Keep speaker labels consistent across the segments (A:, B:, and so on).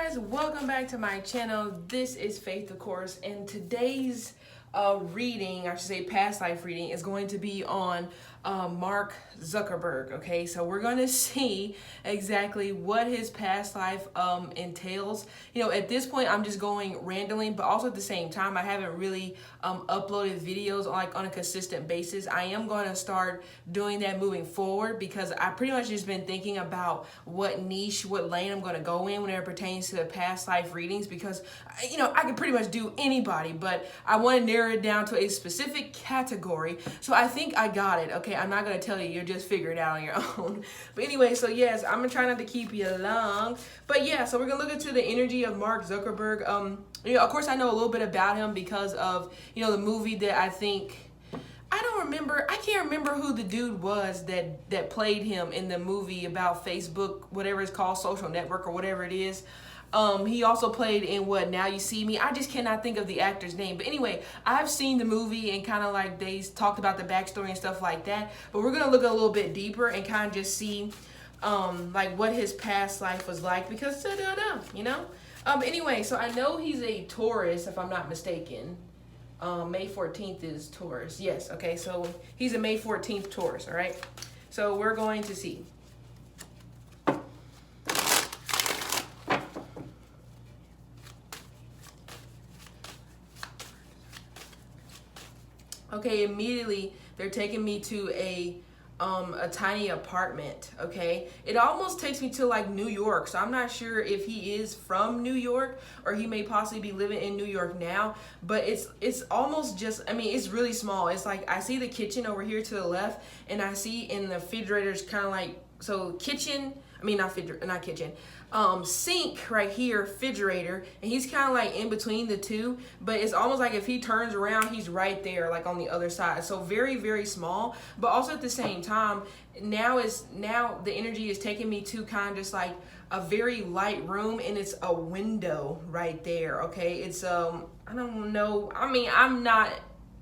A: guys, welcome back to my channel. This is Faith, of course, and today's reading, I should say past life reading, is going to be on Mark Zuckerberg. Okay, so we're going to see exactly what his past life entails. You know, at this point I'm just going randomly, but also at the same time I haven't really uploaded videos on a consistent basis. I am going to start doing that moving forward because I pretty much just been thinking about what niche, what lane I'm going to go in whenever it pertains to the past life readings, because you know, I can pretty much do anybody, but I want to narrow it down to a specific category. So I think I got it. Okay, I'm not going to tell you, you'll just figure it out on your own. But anyway, so yes, I'm going to try not to keep you long. But yeah, so we're going to look into the energy of Mark Zuckerberg. You know, of course I know a little bit about him because of, you know, the movie that I can't remember who the dude was that played him in the movie about Facebook, whatever it's called, Social Network or whatever it is. He also played in What Now You See Me. I just cannot think of the actor's name. But anyway, I've seen the movie and kind of like they talked about the backstory and stuff like that. But we're going to look a little bit deeper and kind of just see like what his past life was like, because you know. Anyway, so I know he's a Taurus, if I'm not mistaken. May 14th is Taurus. Yes, okay, so he's a May 14th Taurus, all right? So we're going to see. Okay, immediately they're taking me to a tiny apartment. Okay, it almost takes me to like New York, so I'm not sure if he is from New York or he may possibly be living in New York now, but it's almost just, I mean, it's really small. It's like I see the kitchen over here to the left, and I see in the refrigerator's kind of like, so kitchen, I mean not kitchen, sink right here, refrigerator, and he's kind of like in between the two, but it's almost like if he turns around, he's right there, like on the other side. So very, very small, but also at the same time, now the energy is taking me to kind of just like a very light room, and it's a window right there. Okay, it's I don't know, I mean, I'm not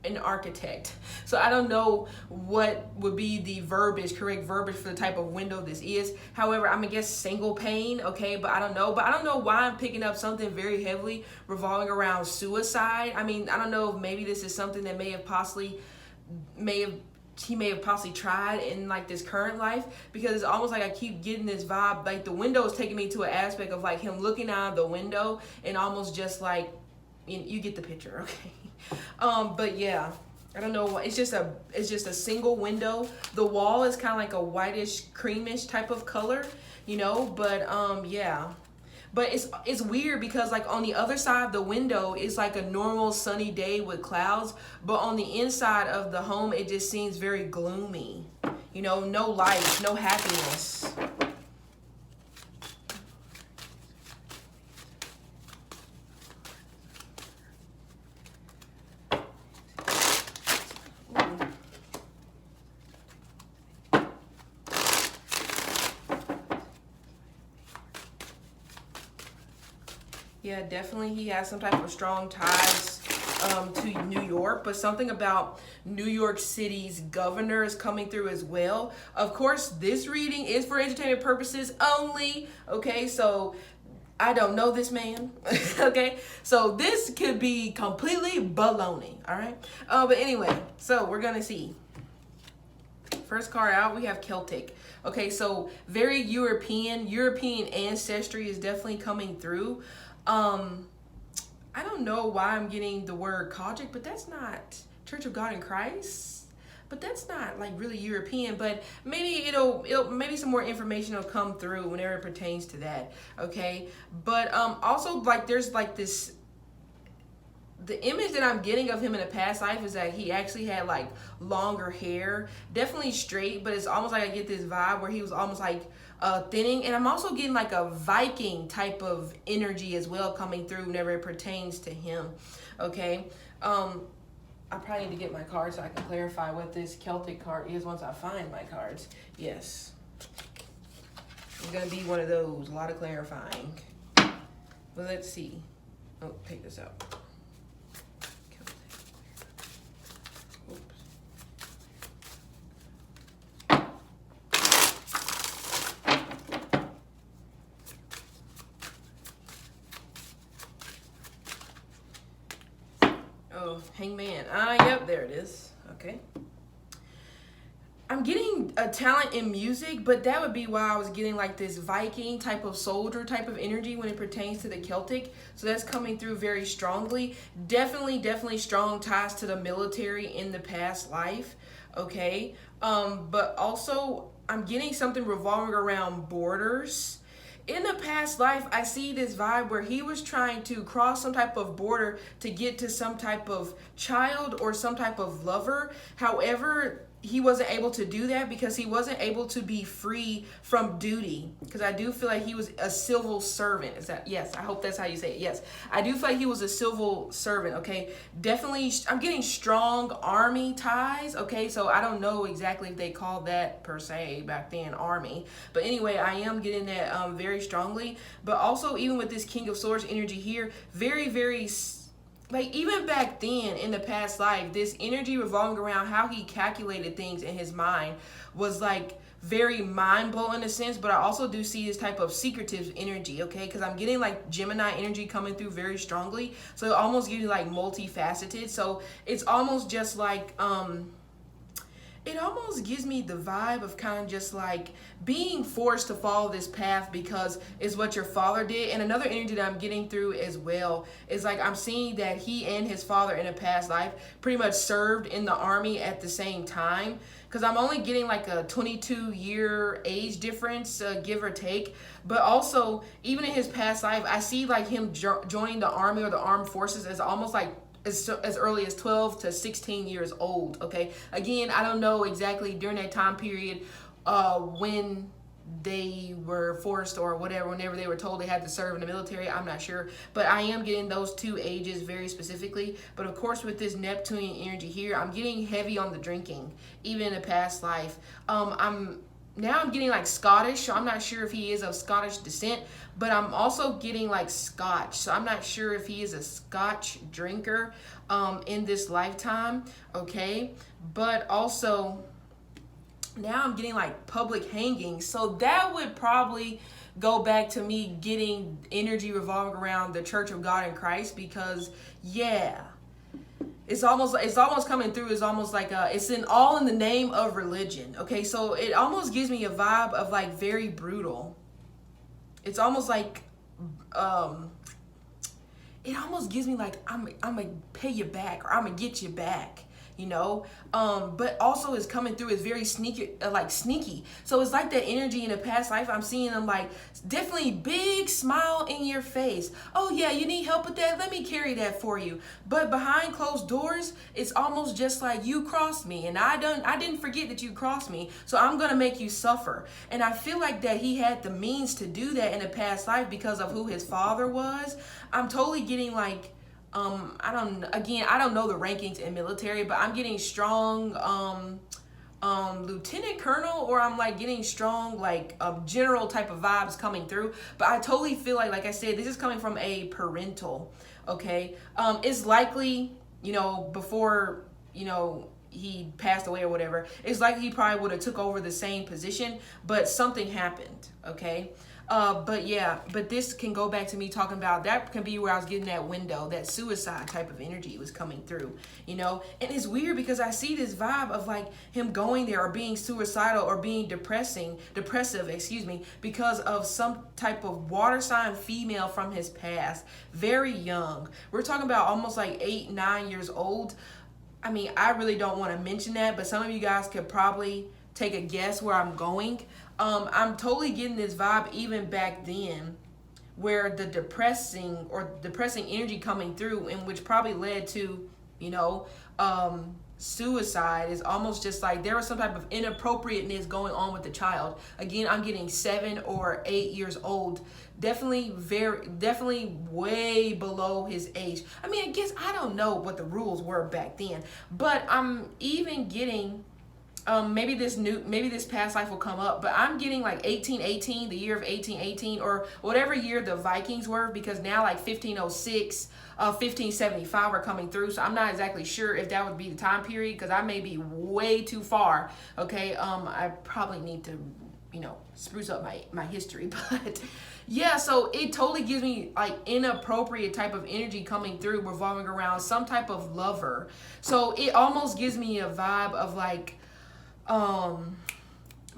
A: an architect, so I don't know what would be the correct verbiage for the type of window this is. However, I'm gonna guess single pane. Okay, but I don't know why I'm picking up something very heavily revolving around suicide. I mean, I don't know if maybe this is something that he may have possibly tried in like this current life, because it's almost like I keep getting this vibe like the window is taking me to an aspect of like him looking out of the window and almost just like, you get the picture. Okay. But yeah, I don't know, it's just a single window. The wall is kind of like a whitish creamish type of color, you know, but yeah, but it's weird because like on the other side of the window is like a normal sunny day with clouds, but on the inside of the home it just seems very gloomy, you know, no light, no happiness. Yeah, definitely he has some type of strong ties to New York, but something about New York City's governor is coming through as well. Of course, this reading is for entertainment purposes only. Okay, so I don't know this man. Okay, so this could be completely baloney. All right, but anyway, so we're gonna see. First card out, we have Celtic. Okay, so very European ancestry is definitely coming through. I don't know why I'm getting the word Kojic, but that's not Church of God in Christ. But that's not like really European, but maybe maybe some more information will come through whenever it pertains to that. Okay, but also like there's like this, the image that I'm getting of him in a past life is that he actually had like longer hair, definitely straight, but it's almost like I get this vibe where he was almost like thinning. And I'm also getting like a Viking type of energy as well coming through whenever it pertains to him. Okay, I probably need to get my card so I can clarify what this Celtic card is once I find my cards. Yes, it's gonna be one of those, a lot of clarifying. But let's see. Oh, pick this up. Oh, Hangman. Yep, there it is. Okay. I'm getting a talent in music, but that would be why I was getting like this Viking type of soldier type of energy when it pertains to the Celtic. So that's coming through very strongly. Definitely strong ties to the military in the past life. Okay. But also I'm getting something revolving around borders. In the past life, I see this vibe where he was trying to cross some type of border to get to some type of child or some type of lover. However, he wasn't able to do that because he wasn't able to be free from duty. Because I do feel like he was a civil servant. Is that, yes, I hope that's how you say it. Yes, I do feel like he was a civil servant. Okay, definitely, I'm getting strong army ties. Okay, so I don't know exactly if they called that per se back then army, but anyway, I am getting that very strongly. But also, even with this King of Swords energy here, very like even back then in the past life, this energy revolving around how he calculated things in his mind was like very mind-blowing in a sense. But I also do see this type of secretive energy, okay, because I'm getting like Gemini energy coming through very strongly, so it almost gives you like multifaceted. So it's almost just like it almost gives me the vibe of kind of just like being forced to follow this path because it's what your father did. And another energy that I'm getting through as well is like I'm seeing that he and his father in a past life pretty much served in the army at the same time. Because I'm only getting like a 22-year age difference, give or take. But also, even in his past life, I see like him joining the army or the armed forces as almost like as early as 12 to 16 years old. Okay, again, I don't know exactly during that time period when they were forced or whatever, whenever they were told they had to serve in the military. I'm not sure, but I am getting those two ages very specifically. But of course, with this Neptunian energy here, I'm getting heavy on the drinking, even in a past life. I'm getting like Scottish, so I'm not sure if he is of Scottish descent, but I'm also getting like Scotch, so I'm not sure if he is a Scotch drinker in this lifetime, okay? But also, now I'm getting like public hanging, so that would probably go back to me getting energy revolving around the Church of God in Christ, because yeah, it's almost coming through. It's almost like it's all in the name of religion. Okay, so it almost gives me a vibe of like very brutal. It's almost like it almost gives me like I'm gonna pay you back, or I'm gonna get you back, you know. But also is coming through is very sneaky. So it's like that energy in a past life. I'm seeing them like definitely big smile in your face. Oh yeah, you need help with that? Let me carry that for you. But behind closed doors, it's almost just like you crossed me, and I didn't forget that you crossed me, so I'm gonna make you suffer. And I feel like that he had the means to do that in a past life because of who his father was. I'm totally getting like I don't know the rankings in military, but I'm getting strong lieutenant colonel, or I'm like getting strong like general type of vibes coming through. But I totally feel like I said, this is coming from a parental, okay? It's likely, you know, before, you know, he passed away or whatever, it's likely he probably would have took over the same position, but something happened, okay? But this can go back to me talking about, that can be where I was getting that window, that suicide type of energy was coming through, you know. And it's weird because I see this vibe of like him going there or being suicidal or being depressive, because of some type of water sign female from his past, very young. We're talking about almost like 8-9 years old. I mean, I really don't want to mention that, but some of you guys could probably take a guess where I'm going. I'm totally getting this vibe even back then, where the depressing energy coming through, and which probably led to, you know, suicide, is almost just like there was some type of inappropriateness going on with the child. Again, I'm getting 7 or 8 years old. Definitely way below his age. I mean, I guess I don't know what the rules were back then, but I'm even getting maybe this past life will come up, but I'm getting like 1818, the year of 1818, or whatever year the Vikings were, because now like 1506, 1575 are coming through. So I'm not exactly sure if that would be the time period, because I may be way too far. Okay, I probably need to spruce up my history. But yeah, so it totally gives me like inappropriate type of energy coming through, revolving around some type of lover. So it almost gives me a vibe of like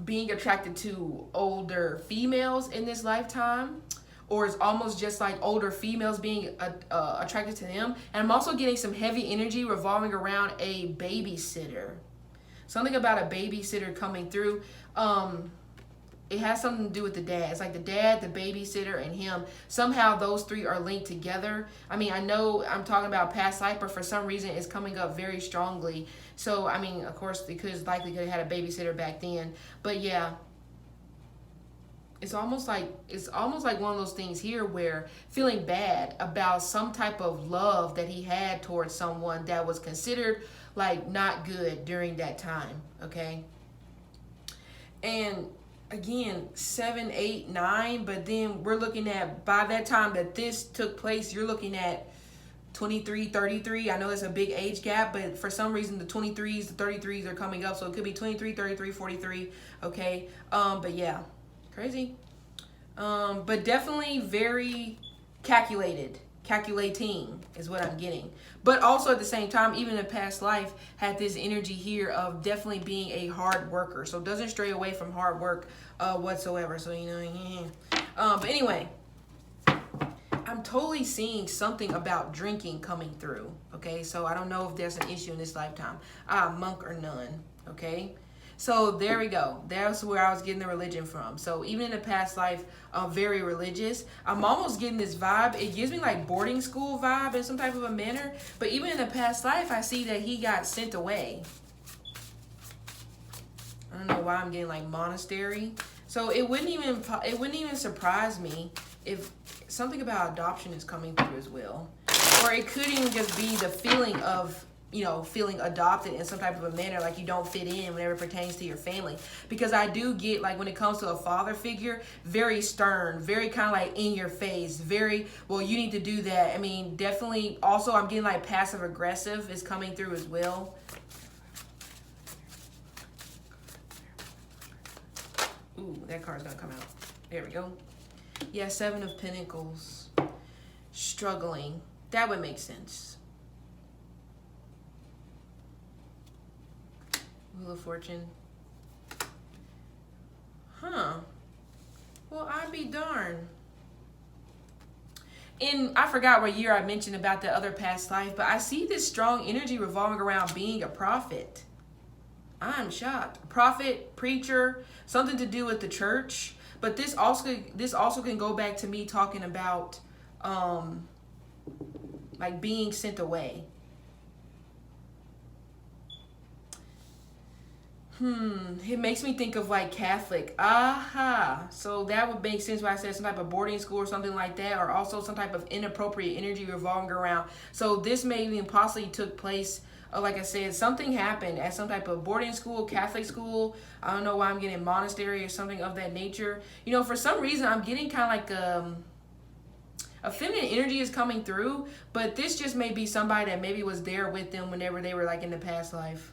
A: being attracted to older females in this lifetime, or it's almost just like older females being attracted to them. And I'm also getting some heavy energy revolving around a babysitter. Something about a babysitter coming through. It has something to do with the dad. It's like the dad, the babysitter, and him. Somehow those three are linked together. I mean, I know I'm talking about past life, but for some reason it's coming up very strongly. So, I mean, of course, because likely could have had a babysitter back then. But yeah, it's almost like one of those things here where feeling bad about some type of love that he had towards someone that was considered like not good during that time. Okay. And again, 7, 8, 9, but then we're looking at, by that time that this took place, you're looking at 23, 33. I know that's a big age gap, but for some reason the 23s, the 33s are coming up, so it could be 23, 33, 43. Okay. But yeah, crazy. But definitely very calculating is what I'm getting. But also at the same time, even in past life, had this energy here of definitely being a hard worker. So doesn't stray away from hard work whatsoever. So, but anyway, I'm totally seeing something about drinking coming through. Okay, so I don't know if there's an issue in this lifetime. Monk or nun. Okay. So there we go. That's where I was getting the religion from. So even in the past life, I'm very religious. I'm almost getting this vibe. It gives me like boarding school vibe in some type of a manner. But even in the past life, I see that he got sent away. I don't know why I'm getting like monastery. So it wouldn't even surprise me if something about adoption is coming through as well. Or it could even just be the feeling of feeling adopted in some type of a manner, like you don't fit in whenever it pertains to your family. Because I do get, like, when it comes to a father figure, very stern, very kind of like in your face, very, well, you need to do that. I mean, definitely. Also, I'm getting like passive aggressive is coming through as well. Ooh, that card's gonna come out. There we go. Yeah, 7 of Pentacles. Struggling. That would make sense. Wheel of Fortune. Huh. Well, I'd be darned. And I forgot what year I mentioned about the other past life, but I see this strong energy revolving around being a prophet. I'm shocked. Prophet, preacher, something to do with the church. But this also can go back to me talking about like being sent away. It makes me think of like Catholic. Aha. So that would make sense why I said some type of boarding school or something like that, or also some type of inappropriate energy revolving around. So this maybe possibly took place, like I said, something happened at some type of boarding school, Catholic school. I don't know why I'm getting monastery or something of that nature. For some reason I'm getting kind of like a feminine energy is coming through, but this just may be somebody that maybe was there with them whenever they were like in the past life.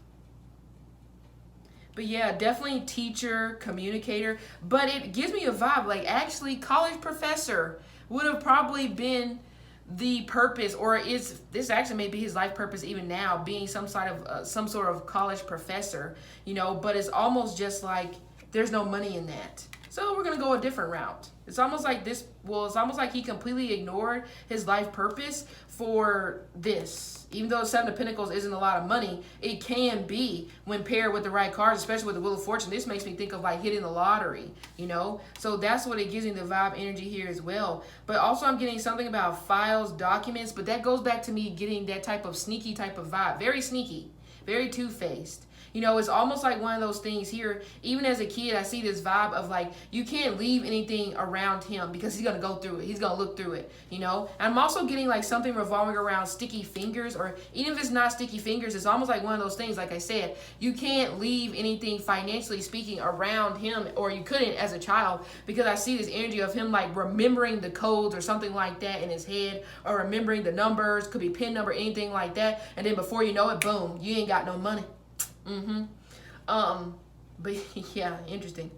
A: But yeah, definitely teacher, communicator. But it gives me a vibe like actually college professor would have probably been the purpose, or is this actually maybe his life purpose even now, being some sort of college professor, but it's almost just like there's no money in that. So we're going to go a different route. It's almost like he completely ignored his life purpose for this. Even though 7 of Pentacles isn't a lot of money, it can be when paired with the right cards, especially with the Wheel of Fortune. This makes me think of like hitting the lottery, So that's what it gives me, the vibe energy here as well. But also I'm getting something about files, documents, but that goes back to me getting that type of sneaky type of vibe. Very sneaky, very two-faced. It's almost like one of those things here. Even as a kid, I see this vibe of like, you can't leave anything around him because he's going to go through it. He's going to look through it, And I'm also getting like something revolving around sticky fingers, or even if it's not sticky fingers, it's almost like one of those things. Like I said, you can't leave anything financially speaking around him, or you couldn't as a child, because I see this energy of him like remembering the codes or something like that in his head, or remembering the numbers, could be PIN number, anything like that. And then before you know it, boom, you ain't got no money. But yeah, interesting.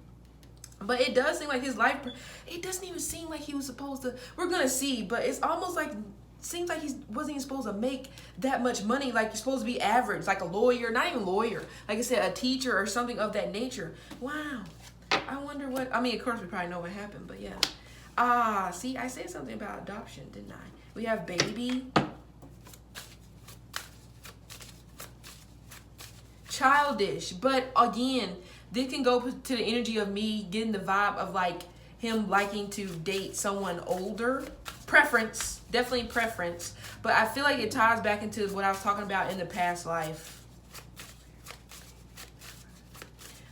A: But it does seem like his life, it doesn't even seem like he was supposed to, we're going to see, but it's almost like, seems like he wasn't even supposed to make that much money. Like, you're supposed to be average, like a lawyer, not even lawyer, like I said, a teacher or something of that nature. Wow. I wonder what, I mean, of course we probably know what happened, but yeah. See, I said something about adoption, didn't I? We have baby. Childish. But again, this can go to the energy of me getting the vibe of like him liking to date someone older. Preference, definitely preference. But I feel like it ties back into what I was talking about in the past life.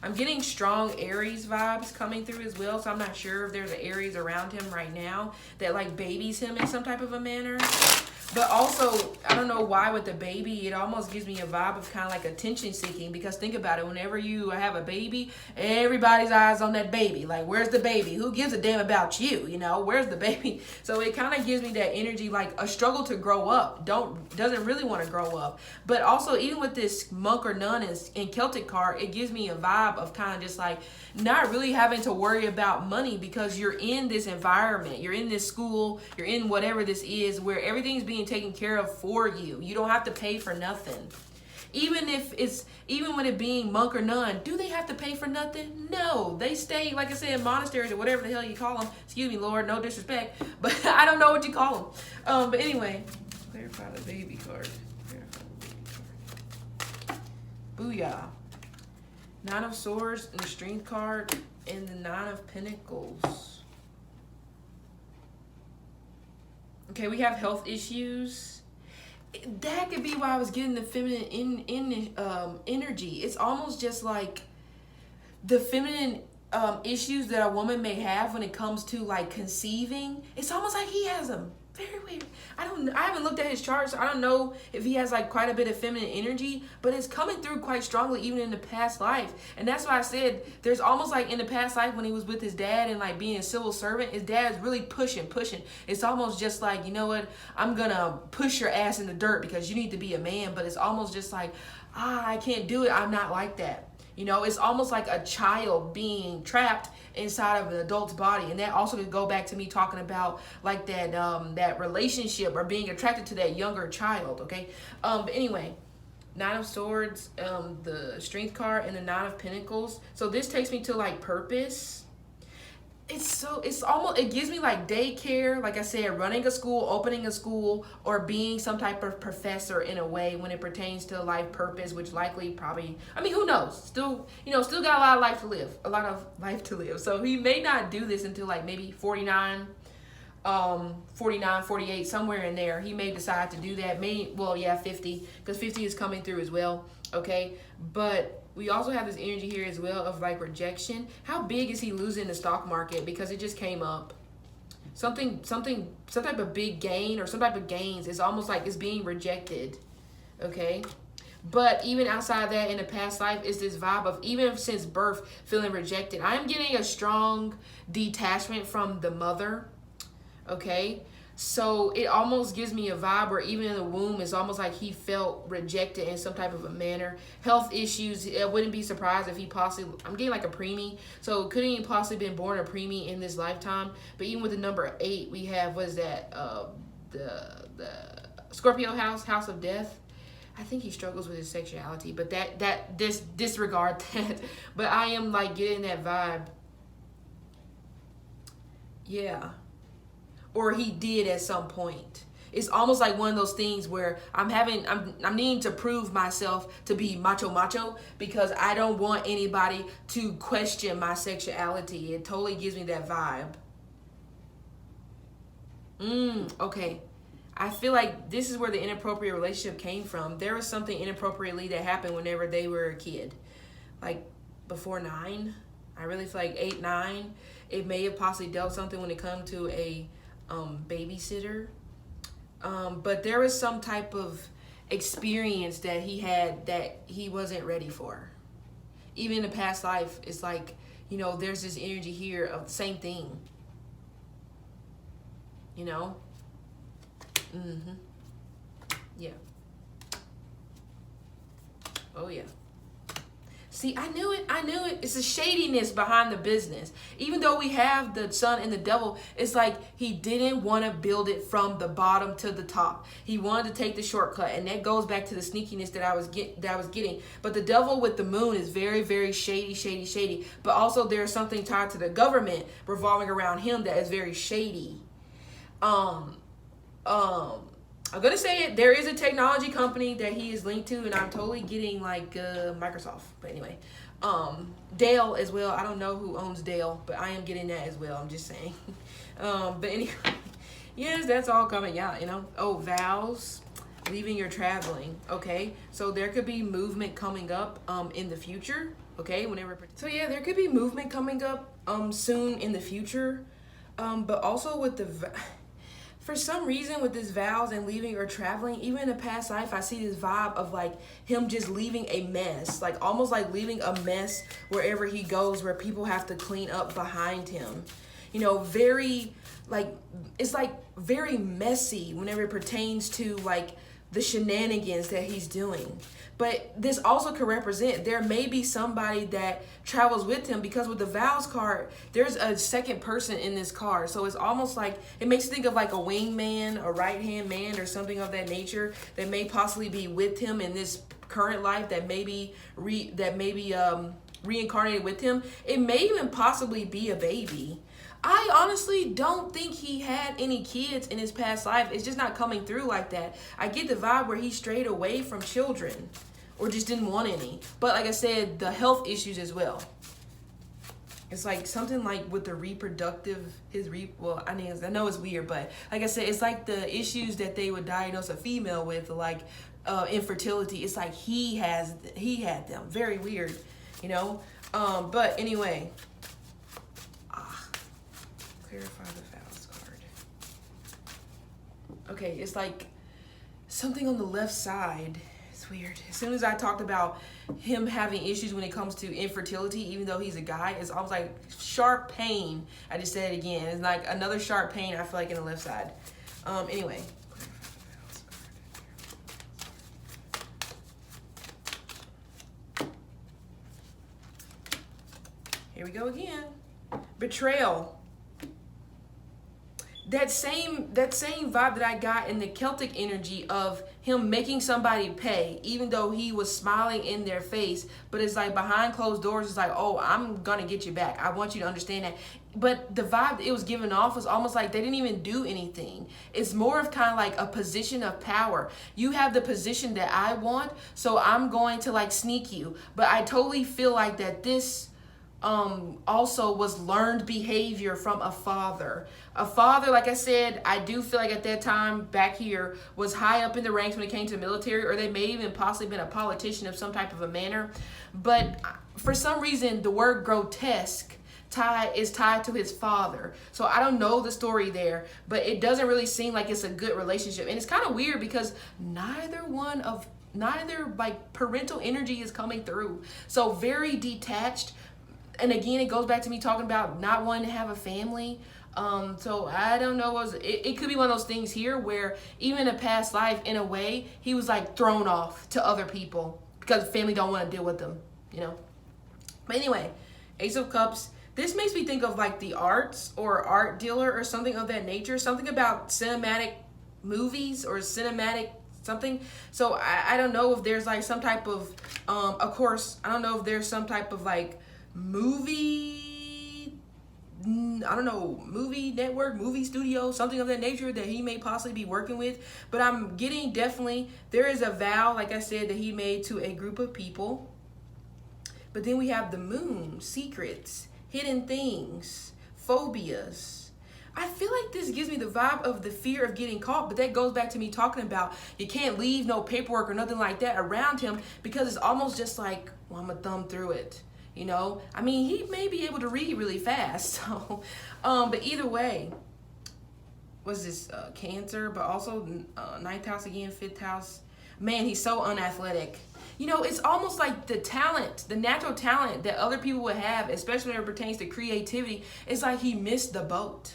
A: I'm getting strong Aries vibes coming through as well. So I'm not sure if there's an Aries around him right now that like babies him in some type of a manner. But also, I don't know why with the baby, it almost gives me a vibe of kind of like attention seeking. Because think about it, whenever you have a baby, everybody's eyes on that baby. Like, where's the baby? Who gives a damn about you? You know, where's the baby? So it kind of gives me that energy, like a struggle to grow up. Doesn't really want to grow up. But also, even with this monk or nun in Celtic card, it gives me a vibe of kind of just like not really having to worry about money because you're in this environment. You're in this school. You're in whatever this is where everything's being taken care of for you. You don't have to pay for nothing. Even when it being monk or nun, do they have to pay for nothing? No, they stay, like I said, in monasteries or whatever the hell you call them. Excuse me, Lord, no disrespect, but I don't know what you call them. But anyway, clarify the baby card. Booyah. Nine of Swords and the Strength card and the Nine of Pentacles. Okay, we have health issues. That could be why I was getting the feminine energy. It's almost just like the feminine issues that a woman may have when it comes to like conceiving. It's almost like he has them. Very weird. I haven't looked at his chart, so I don't know if he has like quite a bit of feminine energy, but it's coming through quite strongly even in the past life. And that's why I said there's almost like in the past life when he was with his dad and like being a civil servant, his dad's really pushing. It's almost just like, you know what, I'm gonna push your ass in the dirt because you need to be a man. But it's almost just like, I can't do it. I'm not like that. You know, it's almost like a child being trapped inside of an adult's body. And that also could go back to me talking about like that relationship or being attracted to that younger child. Okay. But anyway, Nine of Swords, the Strength card, and the Nine of Pentacles. So this takes me to like purpose. It gives me like daycare, like I said, running a school, opening a school, or being some type of professor in a way when it pertains to life purpose, which likely probably, I mean, who knows? Still got a lot of life to live. So he may not do this until like maybe 49, 48, somewhere in there. He may decide to do that. 50, because 50 is coming through as well. Okay. But we also have this energy here as well of like rejection. How big is he losing the stock market? Because it just came up. Some type of big gain or some type of gains. It's almost like it's being rejected. Okay. But even outside of that, in the past life, is this vibe of even since birth feeling rejected. I'm getting a strong detachment from the mother. Okay. So it almost gives me a vibe where even in the womb, it's almost like he felt rejected in some type of a manner. Health issues, I wouldn't be surprised if he possibly, I'm getting like a preemie. So couldn't he possibly been born a preemie in this lifetime? But even with the number 8, we have, what is that? The Scorpio house of death. I think he struggles with his sexuality, but disregard that. But I am like getting that vibe. Yeah. Or he did at some point. It's almost like one of those things where I'm needing to prove myself to be macho because I don't want anybody to question my sexuality. It totally gives me that vibe. Okay. I feel like this is where the inappropriate relationship came from. There was something inappropriately that happened whenever they were a kid. Like before 9. I really feel like 8, 9. It may have possibly dealt something when it comes to a babysitter, but there was some type of experience that he had that he wasn't ready for. Even in the past life, it's like, there's this energy here of the same thing. Yeah. Oh yeah. See, I knew it. I knew it. It's the shadiness behind the business. Even though we have the sun and the devil, it's like he didn't want to build it from the bottom to the top. He wanted to take the shortcut, and that goes back to the sneakiness that I was getting. But the devil with the moon is very, very shady, shady, shady. But also there's something tied to the government revolving around him that is very shady. I'm gonna say it. There is a technology company that he is linked to, and I'm totally getting like Microsoft. But anyway, Dell as well. I don't know who owns Dell, but I am getting that as well. I'm just saying. But anyway, yes, that's all coming out. You know. Oh, vows, leaving your traveling. Okay, so there could be movement coming up in the future. Okay, whenever. So yeah, there could be movement coming up soon in the future. But also with the. For some reason with this vows and leaving or traveling, even in a past life, I see this vibe of like him just leaving a mess, like almost like leaving a mess wherever he goes, where people have to clean up behind him. You know, very like, it's like very messy whenever it pertains to like the shenanigans that he's doing. But this also could represent there may be somebody that travels with him, because with the vows card, there's a second person in this card. So it's almost like, it makes you think of like a wingman, a right-hand man, or something of that nature that may possibly be with him in this current life, that may be reincarnated with him. It may even possibly be a baby. I honestly don't think he had any kids in his past life. It's just not coming through like that. I get the vibe where he strayed away from children or just didn't want any. But like I said, the health issues as well. It's like something like with the reproductive, well, I mean, I know it's weird, but like I said, it's like the issues that they would diagnose a female with, like infertility. It's like he had them. Very weird, you know? But anyway. Clarify the vows card. Okay, it's like something on the left side. It's weird. As soon as I talked about him having issues when it comes to infertility, even though he's a guy, it's almost like sharp pain. I just said it again. It's like another sharp pain, I feel like, in the left side. Anyway. Here we go again. Betrayal. That same vibe that I got in the Celtic energy of him making somebody pay, even though he was smiling in their face, but it's like behind closed doors, it's like, oh, I'm gonna get you back. I want you to understand that. But the vibe it was giving off was almost like they didn't even do anything. It's more of kind of like a position of power. You have the position that I want, so I'm going to like sneak you. But I totally feel like that this also was learned behavior from a father. A father, like I said, I do feel like at that time back here was high up in the ranks when it came to the military, or they may even possibly been a politician of some type of a manner. But for some reason, the word grotesque is tied to his father. So I don't know the story there, but it doesn't really seem like it's a good relationship. And it's kind of weird because neither like parental energy is coming through. So very detached. And again, it goes back to me talking about not wanting to have a family. So I don't know. It could be one of those things here where even in a past life, in a way, he was like thrown off to other people because family don't want to deal with them, you know. But anyway, Ace of Cups. This makes me think of like the arts or art dealer or something of that nature. Something about cinematic movies or cinematic something. So I don't know if there's like some type of course, I don't know if there's some type of like movie network, movie studio, something of that nature that he may possibly be working with. But I'm getting definitely, there is a vow, like I said, that he made to a group of people. But then we have the moon, secrets, hidden things, phobias. I feel like this gives me the vibe of the fear of getting caught, but that goes back to me talking about you can't leave no paperwork or nothing like that around him, because it's almost just like, well, I'm gonna thumb through it. You know, I mean, he may be able to read really fast. So, but either way, what's this? Cancer, but also ninth house again, fifth house. Man, he's so unathletic. You know, it's almost like the talent, the natural talent that other people would have, especially when it pertains to creativity. It's like he missed the boat.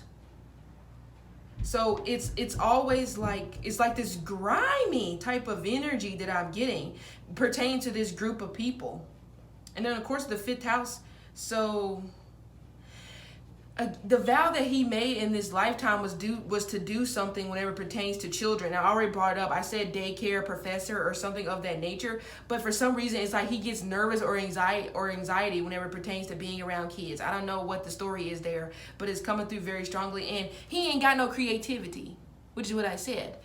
A: So it's always like, it's like this grimy type of energy that I'm getting pertaining to this group of people. And then, of course, the fifth house. So the vow that he made in this lifetime was to do something whenever it pertains to children. I already brought it up. I said daycare professor or something of that nature. But for some reason, it's like he gets nervous or anxiety whenever it pertains to being around kids. I don't know what the story is there, but it's coming through very strongly. And he ain't got no creativity, which is what I said.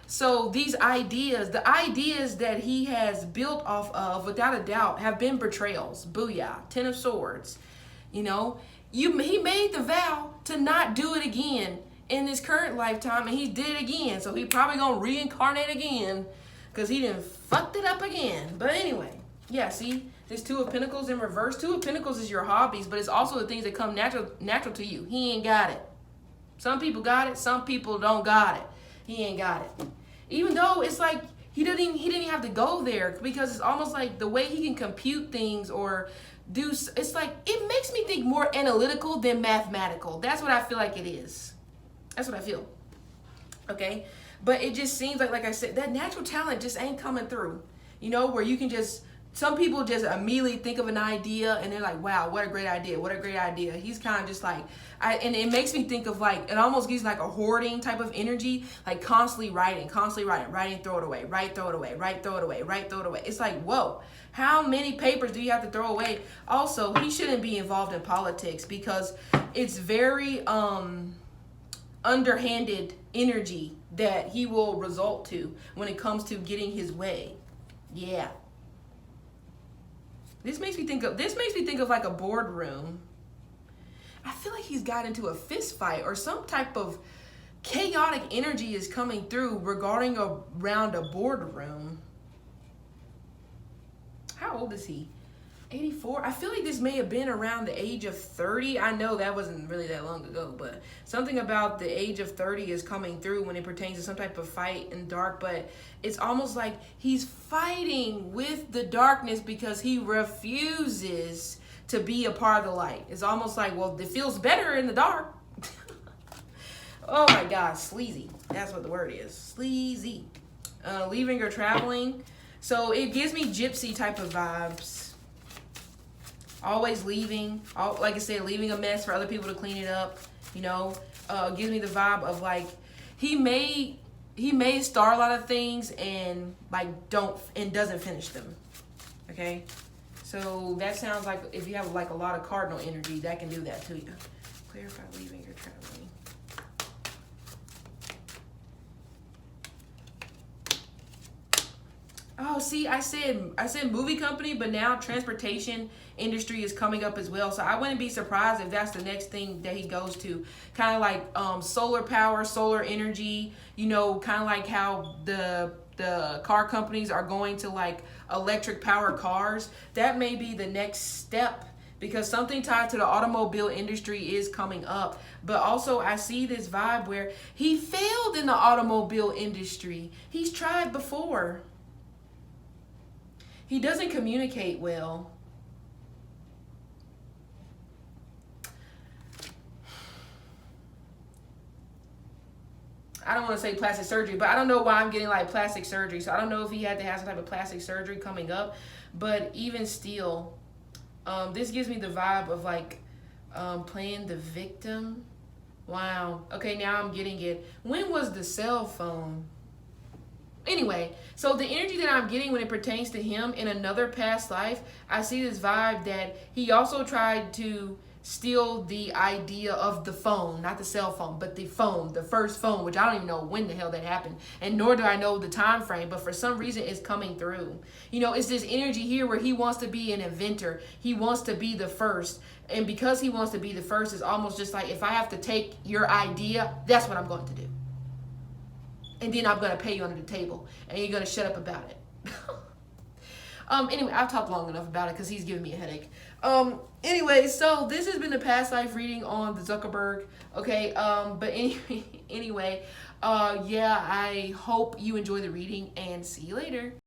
A: So these ideas, the ideas that he has built off of, without a doubt, have been betrayals. Booyah. 10 of Swords. He made the vow to not do it again in this current lifetime, and he did it again. So he probably gonna reincarnate again because he done fucked it up again. But anyway, yeah, see, this Two of Pentacles in reverse. Two of Pentacles is your hobbies, but it's also the things that come natural to you. He ain't got it. Some people got it, some people don't got it. He ain't got it. Even though it's like he didn't even have to go there, because it's almost like the way he can compute things or do, it's like it makes me think more analytical than mathematical. That's what I feel like it is. That's what I feel. Okay? But it just seems like I said, that natural talent just ain't coming through. Where you can just, some people just immediately think of an idea and they're like, wow, what a great idea. What a great idea. He's kind of just like, and it makes me think of it almost gives like a hoarding type of energy, like constantly writing, throw it away, throw it away, throw it away, throw it away. It's like, whoa, how many papers do you have to throw away? Also, he shouldn't be involved in politics because it's very underhanded energy that he will result to when it comes to getting his way. Yeah. This makes me think of like a boardroom. I feel like he's got into a fist fight or some type of chaotic energy is coming through regarding around a boardroom. How old is he? 84? I feel like this may have been around the age of 30. I know that wasn't really that long ago, but something about the age of 30 is coming through when it pertains to some type of fight in dark. But it's almost like he's fighting with the darkness because he refuses to be a part of the light. It's almost like, well, it feels better in the dark. Oh my God, sleazy. That's what the word is. Sleazy. Leaving or traveling. So it gives me gypsy type of vibes. Always leaving, like I said, leaving a mess for other people to clean it up. Gives me the vibe of like he may start a lot of things and doesn't finish them. Okay, so that sounds like if you have like a lot of cardinal energy, that can do that to you. Clarify leaving or traveling. Oh, see, I said movie company, but now transportation industry is coming up as well. So I wouldn't be surprised if that's the next thing that he goes to. Kind of like solar power, solar energy, kind of like how the car companies are going to like electric power cars. That may be the next step because something tied to the automobile industry is coming up. But also I see this vibe where he failed in the automobile industry. He's tried before. He doesn't communicate well. I don't want to say plastic surgery, but I don't know why I'm getting like plastic surgery. So I don't know if he had to have some type of plastic surgery coming up. But even still, this gives me the vibe of like playing the victim. Wow. Okay, now I'm getting it. When was the cell phone? Anyway, so the energy that I'm getting when it pertains to him in another past life, I see this vibe that he also tried to steal the idea of the phone, not the cell phone, but the phone, the first phone, which I don't even know when the hell that happened, and nor do I know the time frame, but for some reason it's coming through. It's this energy here where he wants to be an inventor. He wants to be the first, and because he wants to be the first, it's almost just like, if I have to take your idea, that's what I'm going to do. And then I'm going to pay you under the table. And you're going to shut up about it. Anyway, I've talked long enough about it because he's giving me a headache. Anyway, so this has been the past life reading on the Zuckerberg. Okay, but anyway, yeah, I hope you enjoy the reading and see you later.